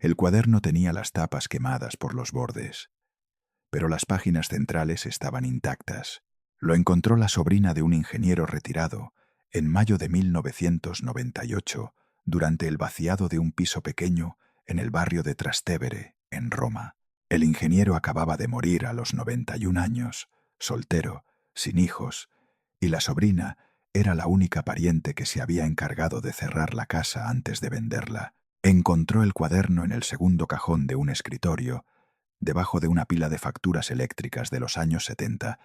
El cuaderno tenía las tapas quemadas por los bordes, pero las páginas centrales estaban intactas. Lo encontró la sobrina de un ingeniero retirado en mayo de 1998, durante el vaciado de un piso pequeño en el barrio de Trastevere, en Roma. El ingeniero acababa de morir a los 91 años, soltero, sin hijos, y la sobrina era la única pariente que se había encargado de cerrar la casa antes de venderla. Encontró el cuaderno en el segundo cajón de un escritorio, debajo de una pila de facturas eléctricas de los años 70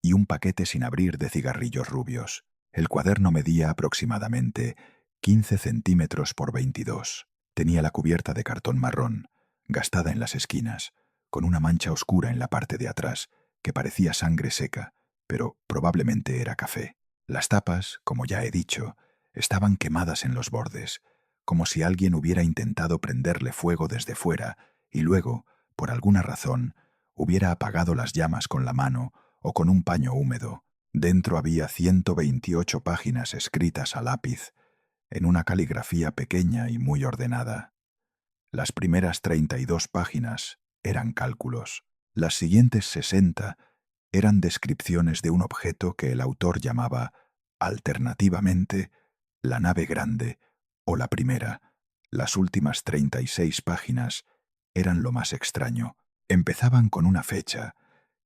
y un paquete sin abrir de cigarrillos rubios. El cuaderno medía aproximadamente 15 centímetros por 22. Tenía la cubierta de cartón marrón, gastada en las esquinas, con una mancha oscura en la parte de atrás, que parecía sangre seca, pero probablemente era café. Las tapas, como ya he dicho, estaban quemadas en los bordes, como si alguien hubiera intentado prenderle fuego desde fuera y luego, por alguna razón, hubiera apagado las llamas con la mano o con un paño húmedo. Dentro había 128 páginas escritas a lápiz, en una caligrafía pequeña y muy ordenada. Las primeras 32 páginas eran cálculos. Las siguientes 60 eran descripciones de un objeto que el autor llamaba, alternativamente, la nave grande o la primera. Las últimas 36 páginas eran lo más extraño. Empezaban con una fecha,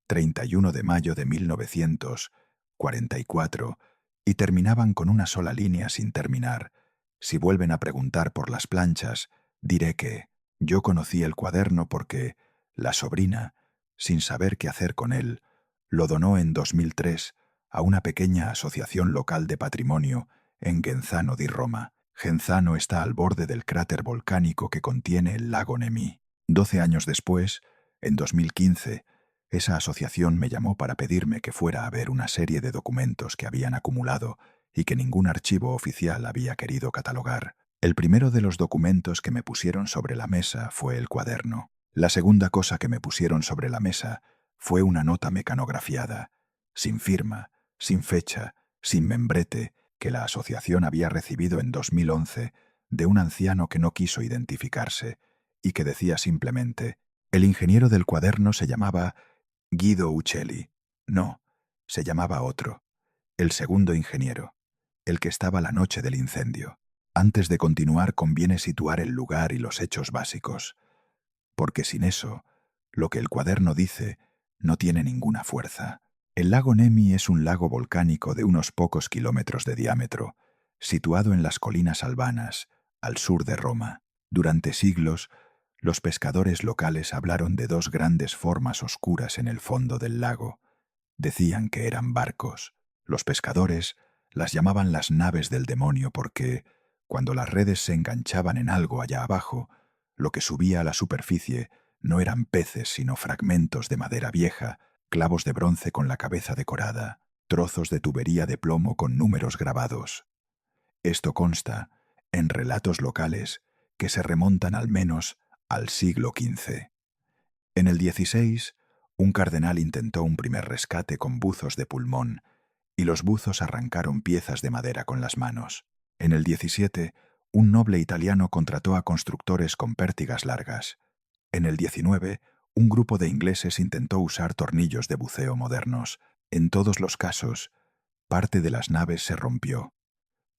31 de mayo de 1944, y terminaban con una sola línea sin terminar. Si vuelven a preguntar por las planchas, diré que yo conocí el cuaderno porque la sobrina, sin saber qué hacer con él, lo donó en 2003 a una pequeña asociación local de patrimonio en Genzano di Roma. Genzano está al borde del cráter volcánico que contiene el lago Nemi. 12 años después, en 2015, esa asociación me llamó para pedirme que fuera a ver una serie de documentos que habían acumulado y que ningún archivo oficial había querido catalogar. El primero de los documentos que me pusieron sobre la mesa fue el cuaderno. La segunda cosa que me pusieron sobre la mesa fue una nota mecanografiada, sin firma, sin fecha, sin membrete, que la asociación había recibido en 2011 de un anciano que no quiso identificarse y que decía simplemente: el ingeniero del cuaderno se llamaba Guido Uccelli. No, se llamaba otro, el segundo ingeniero, el que estaba la noche del incendio. Antes de continuar conviene situar el lugar y los hechos básicos, porque sin eso, lo que el cuaderno dice no tiene ninguna fuerza. El lago Nemi es un lago volcánico de unos pocos kilómetros de diámetro, situado en las colinas albanas, al sur de Roma. Durante siglos, los pescadores locales hablaron de dos grandes formas oscuras en el fondo del lago. Decían que eran barcos. Los pescadores las llamaban las naves del demonio porque, cuando las redes se enganchaban en algo allá abajo, lo que subía a la superficie no eran peces sino fragmentos de madera vieja, clavos de bronce con la cabeza decorada, trozos de tubería de plomo con números grabados. Esto consta en relatos locales que se remontan al menos al siglo XV. En el XVI, un cardenal intentó un primer rescate con buzos de pulmón y los buzos arrancaron piezas de madera con las manos. En el XVII, un noble italiano contrató a constructores con pértigas largas. En el XIX, un grupo de ingleses intentó usar tornillos de buceo modernos. En todos los casos, parte de las naves se rompió,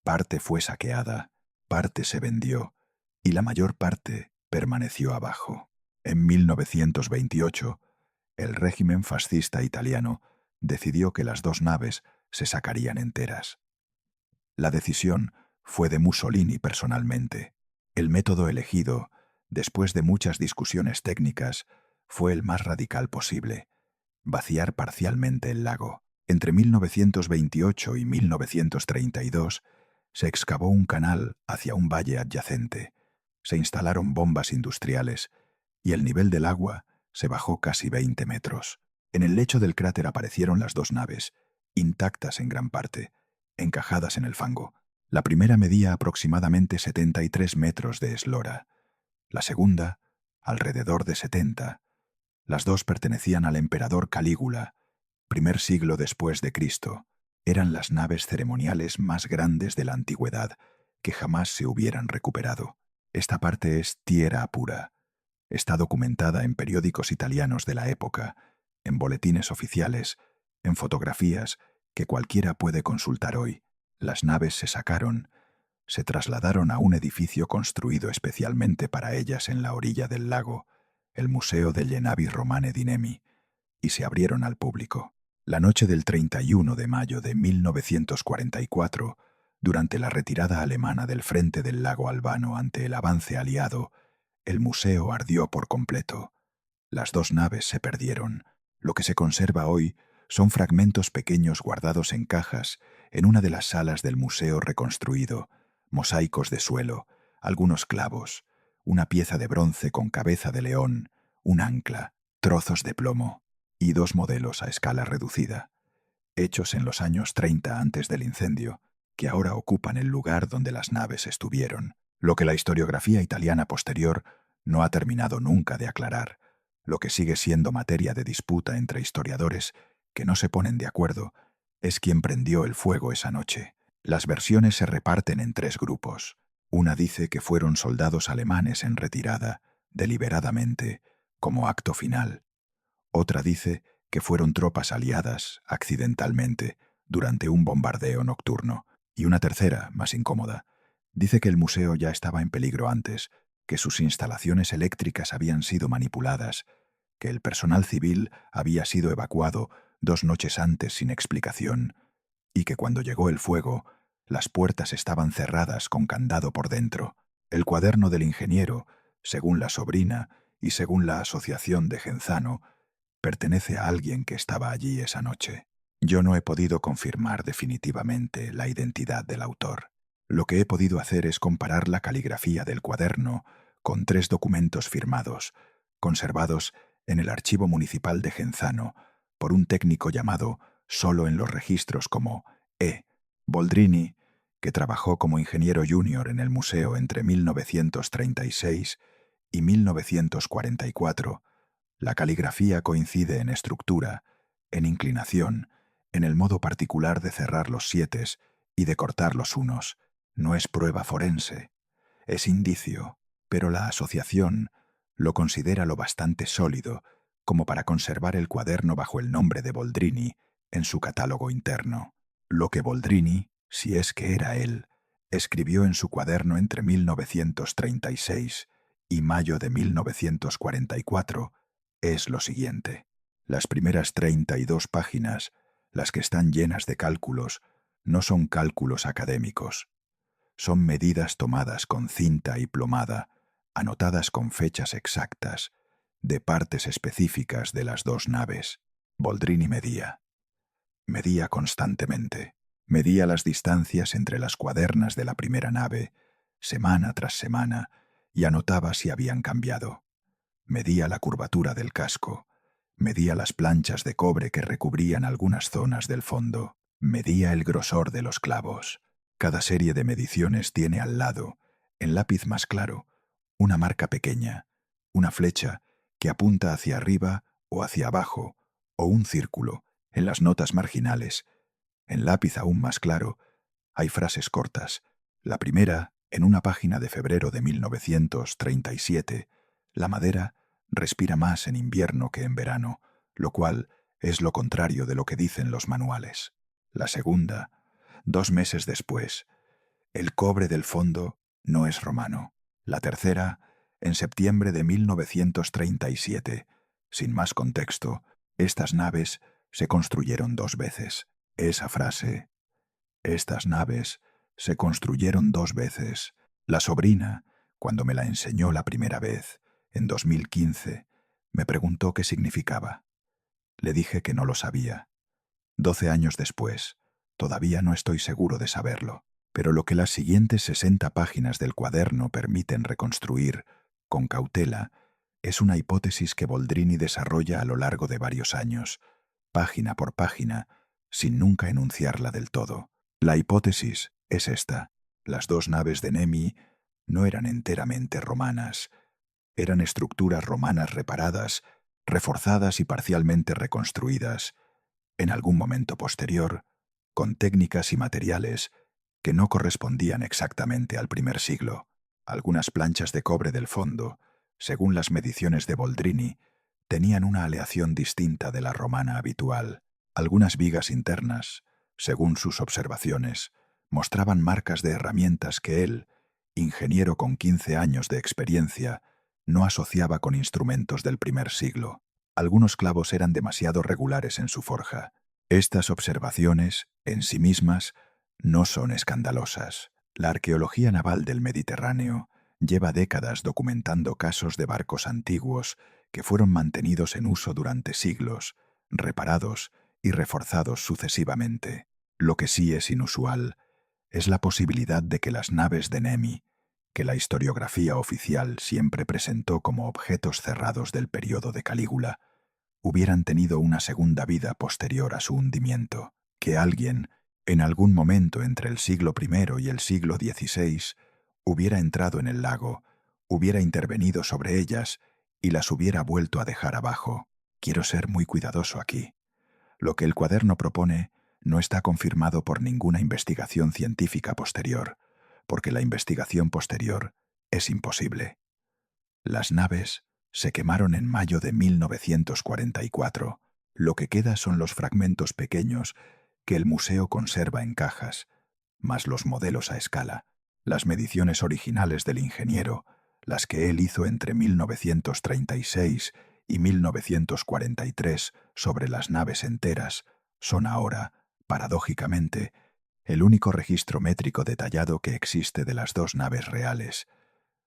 parte fue saqueada, parte se vendió y la mayor parte permaneció abajo. En 1928, el régimen fascista italiano decidió que las dos naves se sacarían enteras. La decisión fue de Mussolini personalmente. El método elegido, después de muchas discusiones técnicas, fue el más radical posible: vaciar parcialmente el lago. Entre 1928 y 1932 se excavó un canal hacia un valle adyacente, se instalaron bombas industriales y el nivel del agua se bajó casi 20 metros. En el lecho del cráter aparecieron las dos naves, intactas en gran parte, encajadas en el fango. La primera medía aproximadamente 73 metros de eslora, la segunda, alrededor de 70. Las dos pertenecían al emperador Calígula, primer siglo después de Cristo. Eran las naves ceremoniales más grandes de la antigüedad que jamás se hubieran recuperado. Esta parte es tierra pura, Está documentada en periódicos italianos de la época, en boletines oficiales, en fotografías que cualquiera puede consultar hoy. Las naves se trasladaron a un edificio construido especialmente para ellas en la orilla del lago, el Museo delle Navi Romane di Nemi, y se abrieron al público. La noche del 31 de mayo de 1944, durante la retirada alemana del frente del lago Albano ante el avance aliado, el museo ardió por completo. Las dos naves se perdieron. Lo que se conserva hoy son fragmentos pequeños guardados en cajas en una de las salas del museo reconstruido, mosaicos de suelo, algunos clavos, una pieza de bronce con cabeza de león, un ancla, trozos de plomo y dos modelos a escala reducida, hechos en los años 30 antes del incendio, que ahora ocupan el lugar donde las naves estuvieron, lo que la historiografía italiana posterior no ha terminado nunca de aclarar, lo que sigue siendo materia de disputa entre historiadores que no se ponen de acuerdo, es quién prendió el fuego esa noche. Las versiones se reparten en tres grupos. Una dice que fueron soldados alemanes en retirada, deliberadamente, como acto final. Otra dice que fueron tropas aliadas, accidentalmente, durante un bombardeo nocturno. Y una tercera, más incómoda, dice que el museo ya estaba en peligro antes, que sus instalaciones eléctricas habían sido manipuladas, que el personal civil había sido evacuado 2 noches antes sin explicación, y que cuando llegó el fuego, las puertas estaban cerradas con candado por dentro. El cuaderno del ingeniero, según la sobrina y según la asociación de Genzano, pertenece a alguien que estaba allí esa noche. Yo no he podido confirmar definitivamente la identidad del autor. Lo que he podido hacer es comparar la caligrafía del cuaderno con 3 documentos firmados, conservados en el archivo municipal de Genzano, por un técnico llamado solo en los registros como E. Boldrini, que trabajó como ingeniero junior en el museo entre 1936 y 1944. La caligrafía coincide en estructura, en inclinación, en el modo particular de cerrar los sietes y de cortar los unos. No es prueba forense, es indicio, pero la asociación lo considera lo bastante sólido como para conservar el cuaderno bajo el nombre de Boldrini en su catálogo interno. Lo que Boldrini, si es que era él, escribió en su cuaderno entre 1936 y mayo de 1944 es lo siguiente. Las primeras 32 páginas, las que están llenas de cálculos, no son cálculos académicos. Son medidas tomadas con cinta y plomada, anotadas con fechas exactas, de partes específicas de las dos naves. Boldrini medía. Medía constantemente. Medía las distancias entre las cuadernas de la primera nave, semana tras semana, y anotaba si habían cambiado. Medía la curvatura del casco. Medía las planchas de cobre que recubrían algunas zonas del fondo. Medía el grosor de los clavos. Cada serie de mediciones tiene al lado, en lápiz más claro, una marca pequeña, una flecha que apunta hacia arriba o hacia abajo, o un círculo en las notas marginales. En lápiz aún más claro, hay frases cortas. La primera, en una página de febrero de 1937, la madera respira más en invierno que en verano, lo cual es lo contrario de lo que dicen los manuales. La segunda, 2 meses después, el cobre del fondo no es romano. La tercera, en septiembre de 1937, sin más contexto, estas naves se construyeron 2 veces. Esa frase, estas naves se construyeron 2 veces. La sobrina, cuando me la enseñó la primera vez, en 2015, me preguntó qué significaba. Le dije que no lo sabía. 12 años después, todavía no estoy seguro de saberlo, pero lo que las siguientes 60 páginas del cuaderno permiten reconstruir, con cautela, es una hipótesis que Boldrini desarrolla a lo largo de varios años, página por página, sin nunca enunciarla del todo. La hipótesis es esta. Las dos naves de Nemi no eran enteramente romanas. Eran estructuras romanas reparadas, reforzadas y parcialmente reconstruidas, en algún momento posterior, con técnicas y materiales que no correspondían exactamente al primer siglo. Algunas planchas de cobre del fondo según las mediciones de Boldrini, tenían una aleación distinta de la romana habitual. Algunas vigas internas, según sus observaciones, mostraban marcas de herramientas que él, ingeniero con 15 años de experiencia, no asociaba con instrumentos del primer siglo. Algunos clavos eran demasiado regulares en su forja. Estas observaciones, en sí mismas, no son escandalosas. La arqueología naval del Mediterráneo lleva décadas documentando casos de barcos antiguos que fueron mantenidos en uso durante siglos, reparados y reforzados sucesivamente. Lo que sí es inusual es la posibilidad de que las naves de Nemi, que la historiografía oficial siempre presentó como objetos cerrados del período de Calígula, hubieran tenido una segunda vida posterior a su hundimiento, que alguien, en algún momento entre el siglo I y el siglo XVI, hubiera entrado en el lago, hubiera intervenido sobre ellas y las hubiera vuelto a dejar abajo. Quiero ser muy cuidadoso aquí. Lo que el cuaderno propone no está confirmado por ninguna investigación científica posterior, porque la investigación posterior es imposible. Las naves se quemaron en mayo de 1944. Lo que queda son los fragmentos pequeños que el museo conserva en cajas, más los modelos a escala, las mediciones originales del ingeniero, las que él hizo entre 1936 y 1943 sobre las naves enteras, son ahora, paradójicamente, el único registro métrico detallado que existe de las dos naves reales.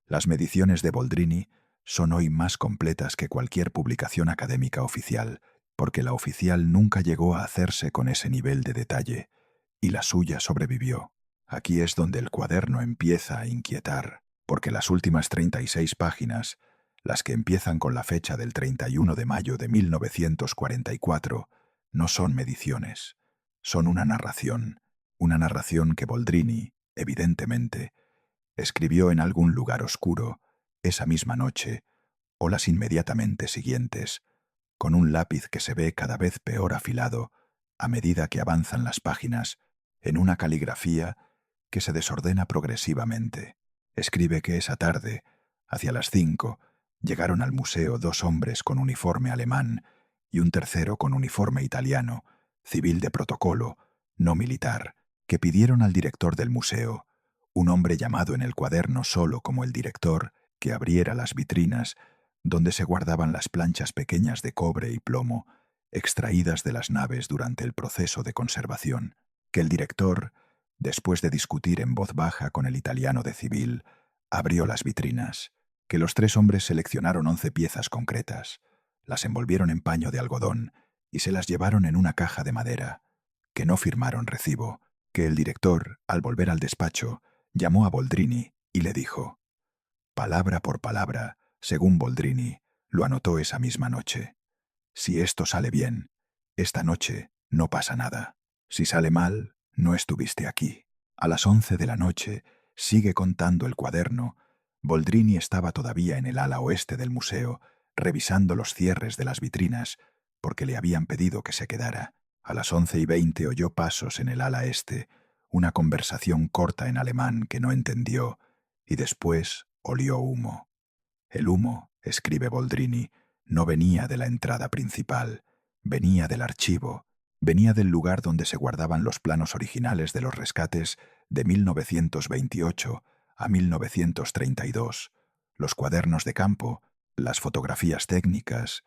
Las mediciones de Boldrini son hoy más completas que cualquier publicación académica oficial, porque la oficial nunca llegó a hacerse con ese nivel de detalle, y la suya sobrevivió. Aquí es donde el cuaderno empieza a inquietar, porque las últimas 36 páginas, las que empiezan con la fecha del 31 de mayo de 1944, no son mediciones, son una narración que Boldrini, evidentemente, escribió en algún lugar oscuro, esa misma noche, o las inmediatamente siguientes, con un lápiz que se ve cada vez peor afilado a medida que avanzan las páginas, en una caligrafía que se desordena progresivamente. Escribe que esa tarde, hacia las 5, llegaron al museo dos hombres con uniforme alemán y un tercero con uniforme italiano, civil de protocolo, no militar, que pidieron al director del museo, un hombre llamado en el cuaderno solo como el director, que abriera las vitrinas donde se guardaban las planchas pequeñas de cobre y plomo extraídas de las naves durante el proceso de conservación, que el director, después de discutir en voz baja con el italiano de civil, abrió las vitrinas, que los tres hombres seleccionaron 11 piezas concretas, las envolvieron en paño de algodón y se las llevaron en una caja de madera, que no firmaron recibo, que el director, al volver al despacho, llamó a Boldrini y le dijo, palabra por palabra, según Boldrini, lo anotó esa misma noche. Si esto sale bien, esta noche no pasa nada. Si sale mal, no estuviste aquí. A las 11 de la noche, sigue contando el cuaderno, Boldrini estaba todavía en el ala oeste del museo, revisando los cierres de las vitrinas, porque le habían pedido que se quedara. A las 11:20 oyó pasos en el ala este, una conversación corta en alemán que no entendió, y después olió humo. El humo, escribe Boldrini, no venía de la entrada principal, venía del archivo, venía del lugar donde se guardaban los planos originales de los rescates de 1928 a 1932, los cuadernos de campo, las fotografías técnicas,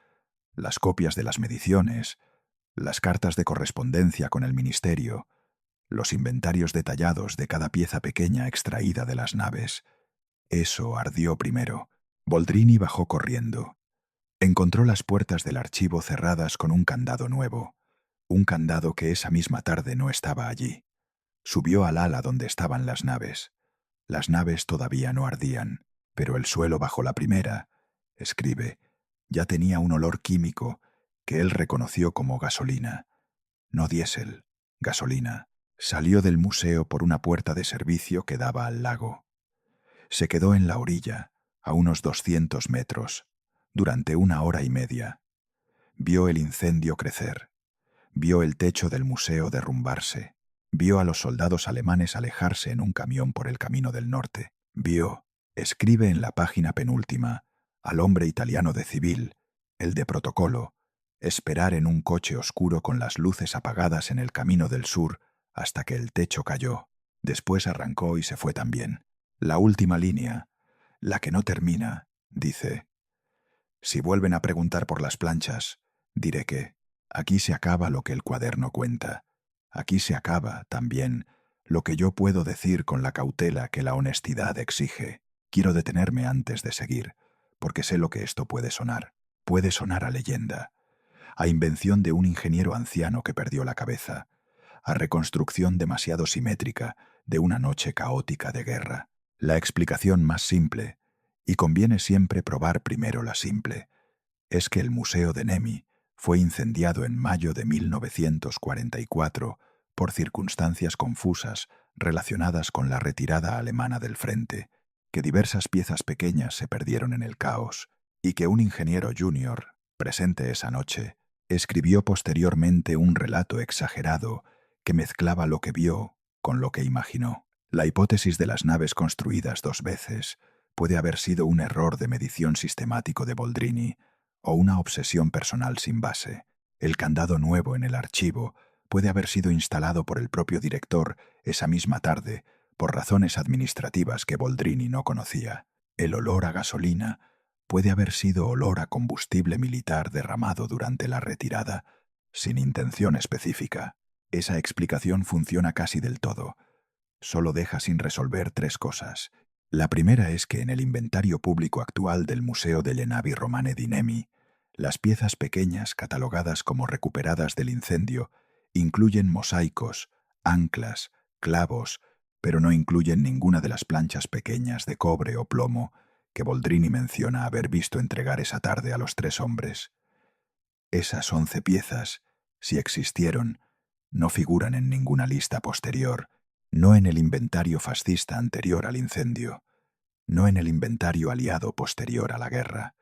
las copias de las mediciones, las cartas de correspondencia con el ministerio, los inventarios detallados de cada pieza pequeña extraída de las naves. Eso ardió primero. Boldrini bajó corriendo. Encontró las puertas del archivo cerradas con un candado nuevo, un candado que esa misma tarde no estaba allí. Subió al ala donde estaban las naves. Las naves todavía no ardían, pero el suelo bajo la primera, escribe, ya tenía un olor químico que él reconoció como gasolina. No diésel, gasolina. Salió del museo por una puerta de servicio que daba al lago. Se quedó en la orilla, a unos 200 metros, durante 1 hora y media. Vio el incendio crecer. Vio el techo del museo derrumbarse. Vio a los soldados alemanes alejarse en un camión por el camino del norte. Vio, escribe en la página penúltima, al hombre italiano de civil, el de protocolo, esperar en un coche oscuro con las luces apagadas en el camino del sur hasta que el techo cayó. Después arrancó y se fue también. La última línea, la que no termina, dice: si vuelven a preguntar por las planchas, diré que aquí se acaba lo que el cuaderno cuenta. Aquí se acaba, también, lo que yo puedo decir con la cautela que la honestidad exige. Quiero detenerme antes de seguir, porque sé lo que esto puede sonar. Puede sonar a leyenda, a invención de un ingeniero anciano que perdió la cabeza, a reconstrucción demasiado simétrica de una noche caótica de guerra. La explicación más simple, y conviene siempre probar primero la simple, es que el Museo de Nemi fue incendiado en mayo de 1944 por circunstancias confusas relacionadas con la retirada alemana del frente, que diversas piezas pequeñas se perdieron en el caos, y que un ingeniero junior, presente esa noche, escribió posteriormente un relato exagerado que mezclaba lo que vio con lo que imaginó. La hipótesis de las naves construidas dos veces puede haber sido un error de medición sistemático de Boldrini o una obsesión personal sin base. El candado nuevo en el archivo puede haber sido instalado por el propio director esa misma tarde por razones administrativas que Boldrini no conocía. El olor a gasolina puede haber sido olor a combustible militar derramado durante la retirada, sin intención específica. Esa explicación funciona casi del todo. Solo deja sin resolver tres cosas. La primera es que en el inventario público actual del Museo delle Navi Romane di Nemi, las piezas pequeñas catalogadas como recuperadas del incendio incluyen mosaicos, anclas, clavos, pero no incluyen ninguna de las planchas pequeñas de cobre o plomo que Boldrini menciona haber visto entregar esa tarde a los tres hombres. Esas 11 piezas, si existieron, no figuran en ninguna lista posterior, no en el inventario fascista anterior al incendio, no en el inventario aliado posterior a la guerra,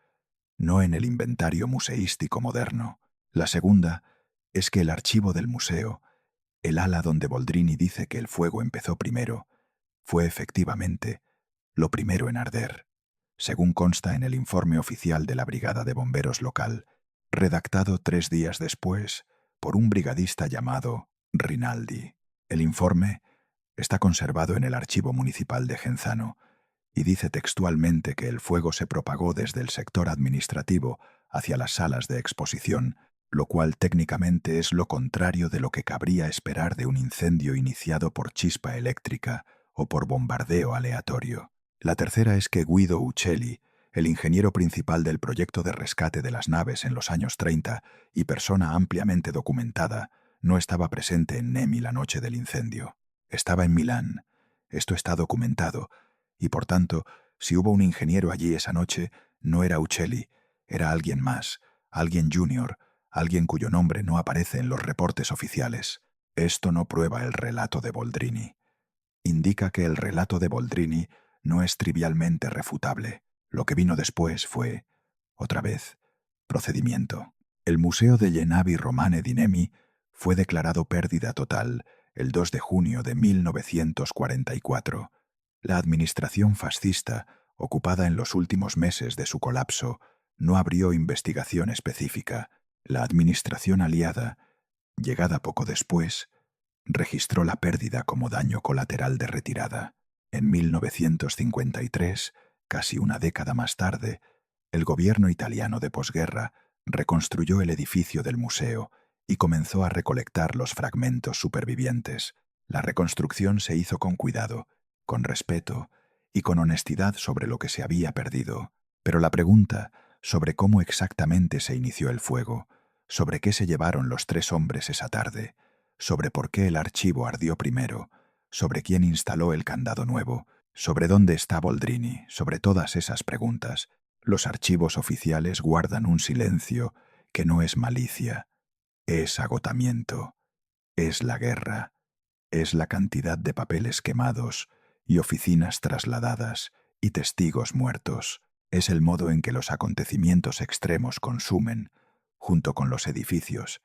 no en el inventario museístico moderno. La segunda es que el archivo del museo, el ala donde Boldrini dice que el fuego empezó primero, fue efectivamente lo primero en arder, según consta en el informe oficial de la Brigada de Bomberos local, redactado 3 días después por un brigadista llamado Rinaldi. El informe está conservado en el Archivo Municipal de Genzano y dice textualmente que el fuego se propagó desde el sector administrativo hacia las salas de exposición, lo cual técnicamente es lo contrario de lo que cabría esperar de un incendio iniciado por chispa eléctrica o por bombardeo aleatorio. La tercera es que Guido Uccelli, el ingeniero principal del proyecto de rescate de las naves en los años 30 y persona ampliamente documentada, no estaba presente en Nemi la noche del incendio. Estaba en Milán. Esto está documentado, y por tanto, si hubo un ingeniero allí esa noche, no era Uccelli, era alguien más, alguien junior, alguien cuyo nombre no aparece en los reportes oficiales. Esto no prueba el relato de Boldrini. Indica que el relato de Boldrini no es trivialmente refutable. Lo que vino después fue, otra vez, procedimiento. El Museo delle Navi Romane di Nemi fue declarado pérdida total el 2 de junio de 1944. La administración fascista, ocupada en los últimos meses de su colapso, no abrió investigación específica. La administración aliada, llegada poco después, registró la pérdida como daño colateral de retirada. En 1953, casi una década más tarde, el gobierno italiano de posguerra reconstruyó el edificio del museo y comenzó a recolectar los fragmentos supervivientes. La reconstrucción se hizo con cuidado, con respeto y con honestidad sobre lo que se había perdido. Pero la pregunta sobre cómo exactamente se inició el fuego, sobre qué se llevaron los tres hombres esa tarde, sobre por qué el archivo ardió primero, sobre quién instaló el candado nuevo, sobre dónde está Boldrini, sobre todas esas preguntas, los archivos oficiales guardan un silencio que no es malicia, es agotamiento, es la guerra, es la cantidad de papeles quemados y oficinas trasladadas y testigos muertos, es el modo en que los acontecimientos extremos consumen, junto con los edificios,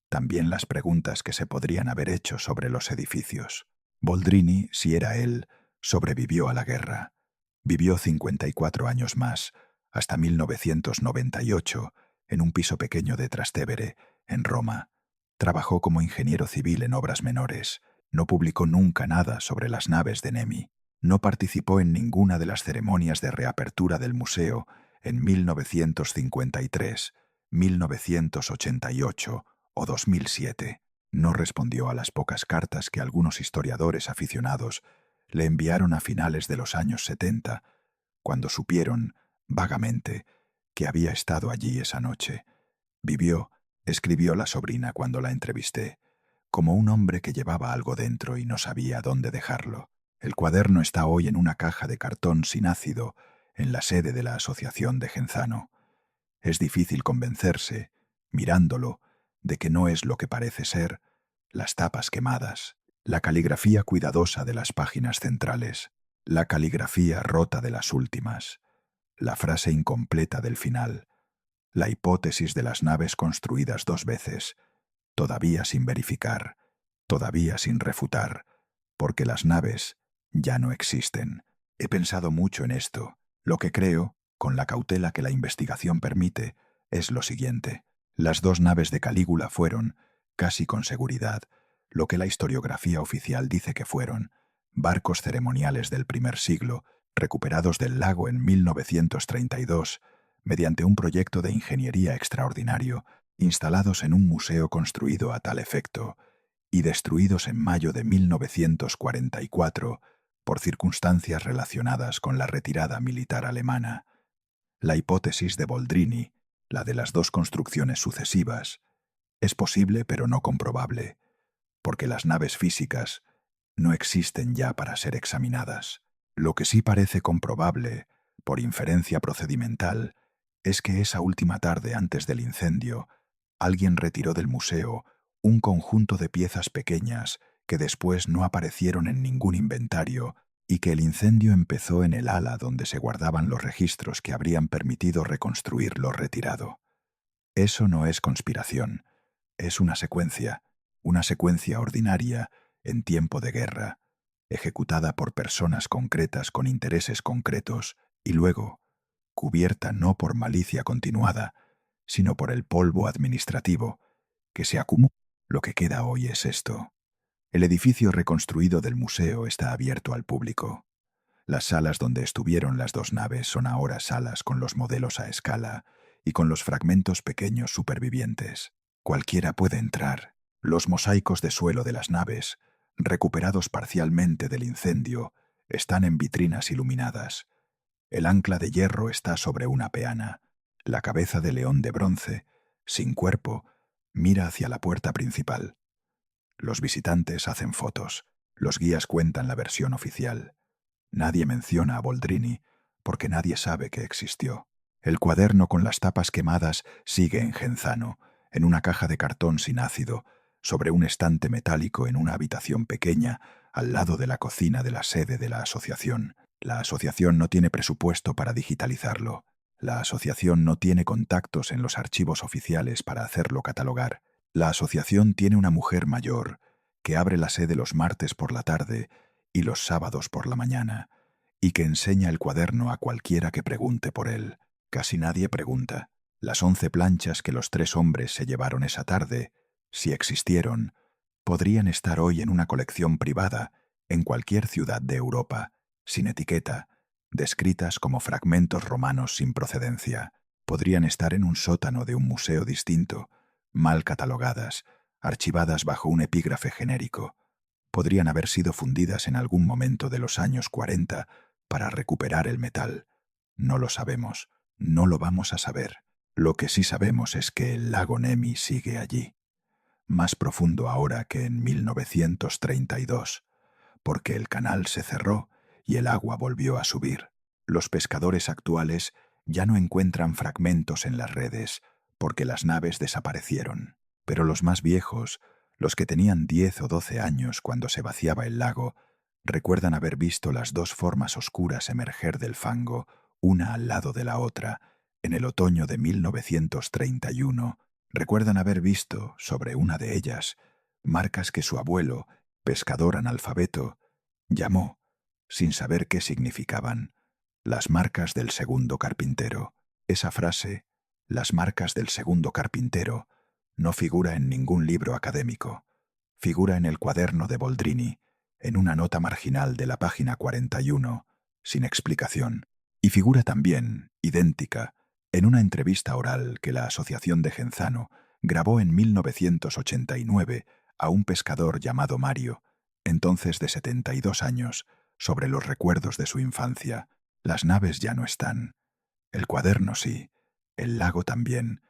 también las preguntas que se podrían haber hecho sobre los edificios. Boldrini, si era él, sobrevivió a la guerra. Vivió 54 años más, hasta 1998, en un piso pequeño de Trastevere, en Roma. Trabajó como ingeniero civil en obras menores. No publicó nunca nada sobre las naves de Nemi. No participó en ninguna de las ceremonias de reapertura del museo en 1953, 1988 o 2007. No respondió a las pocas cartas que algunos historiadores aficionados le enviaron a finales de los años 70, cuando supieron, vagamente, que había estado allí esa noche. Vivió, escribió la sobrina cuando la entrevisté, como un hombre que llevaba algo dentro y no sabía dónde dejarlo. El cuaderno está hoy en una caja de cartón sin ácido en la sede de la Asociación de Genzano. Es difícil convencerse, mirándolo, de que no es lo que parece ser: las tapas quemadas, la caligrafía cuidadosa de las páginas centrales, la caligrafía rota de las últimas, la frase incompleta del final, la hipótesis de las naves construidas 2 veces, todavía sin verificar, todavía sin refutar, porque las naves ya no existen. He pensado mucho en esto. Lo que creo, con la cautela que la investigación permite, es lo siguiente. Las 2 naves de Calígula fueron, casi con seguridad, lo que la historiografía oficial dice que fueron: barcos ceremoniales del primer siglo, recuperados del lago en 1932, mediante un proyecto de ingeniería extraordinario, instalados en un museo construido a tal efecto, y destruidos en mayo de 1944 por circunstancias relacionadas con la retirada militar alemana. La hipótesis de Boldrini, la de las 2 construcciones sucesivas, es posible pero no comprobable, porque las naves físicas no existen ya para ser examinadas. Lo que sí parece comprobable, por inferencia procedimental, es que esa última tarde antes del incendio, alguien retiró del museo un conjunto de piezas pequeñas que después no aparecieron en ningún inventario, y que el incendio empezó en el ala donde se guardaban los registros que habrían permitido reconstruir lo retirado. Eso no es conspiración, es una secuencia ordinaria en tiempo de guerra, ejecutada por personas concretas con intereses concretos, y luego cubierta no por malicia continuada, sino por el polvo administrativo que se acumula. Lo que queda hoy es esto. El edificio reconstruido del museo está abierto al público. Las salas donde estuvieron las 2 naves son ahora salas con los modelos a escala y con los fragmentos pequeños supervivientes. Cualquiera puede entrar. Los mosaicos de suelo de las naves, recuperados parcialmente del incendio, están en vitrinas iluminadas. El ancla de hierro está sobre una peana. La cabeza de león de bronce, sin cuerpo, mira hacia la puerta principal. Los visitantes hacen fotos. Los guías cuentan la versión oficial. Nadie menciona a Boldrini porque nadie sabe que existió. El cuaderno con las tapas quemadas sigue en Genzano, en una caja de cartón sin ácido, sobre un estante metálico en una habitación pequeña, al lado de la cocina de la sede de la asociación. La asociación no tiene presupuesto para digitalizarlo. La asociación no tiene contactos en los archivos oficiales para hacerlo catalogar. La asociación tiene una mujer mayor que abre la sede los martes por la tarde y los sábados por la mañana, y que enseña el cuaderno a cualquiera que pregunte por él. Casi nadie pregunta. Las 11 planchas que los 3 hombres se llevaron esa tarde, si existieron, podrían estar hoy en una colección privada en cualquier ciudad de Europa, sin etiqueta, descritas como fragmentos romanos sin procedencia. Podrían estar en un sótano de un museo distinto, mal catalogadas, archivadas bajo un epígrafe genérico. Podrían haber sido fundidas en algún momento de los años 40 para recuperar el metal. No lo sabemos, no lo vamos a saber. Lo que sí sabemos es que el lago Nemi sigue allí, más profundo ahora que en 1932, porque el canal se cerró y el agua volvió a subir. Los pescadores actuales ya no encuentran fragmentos en las redes porque las naves desaparecieron, pero los más viejos, los que tenían 10 o 12 años cuando se vaciaba el lago, recuerdan haber visto las 2 formas oscuras emerger del fango, una al lado de la otra, en el otoño de 1931. Recuerdan haber visto, sobre una de ellas, marcas que su abuelo, pescador analfabeto, llamó, sin saber qué significaban, las marcas del segundo carpintero. Esa frase, las marcas del segundo carpintero, no figura en ningún libro académico. Figura en el cuaderno de Boldrini, en una nota marginal de la página 41, sin explicación. Y figura también, idéntica, en una entrevista oral que la Asociación de Genzano grabó en 1989 a un pescador llamado Mario, entonces de 72 años, sobre los recuerdos de su infancia. Las naves ya no están. El cuaderno sí, el lago también,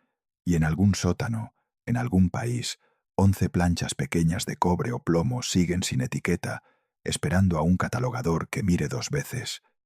y en algún sótano, en algún país, 11 planchas pequeñas de cobre o plomo siguen sin etiqueta, esperando a un catalogador que mire 2 veces.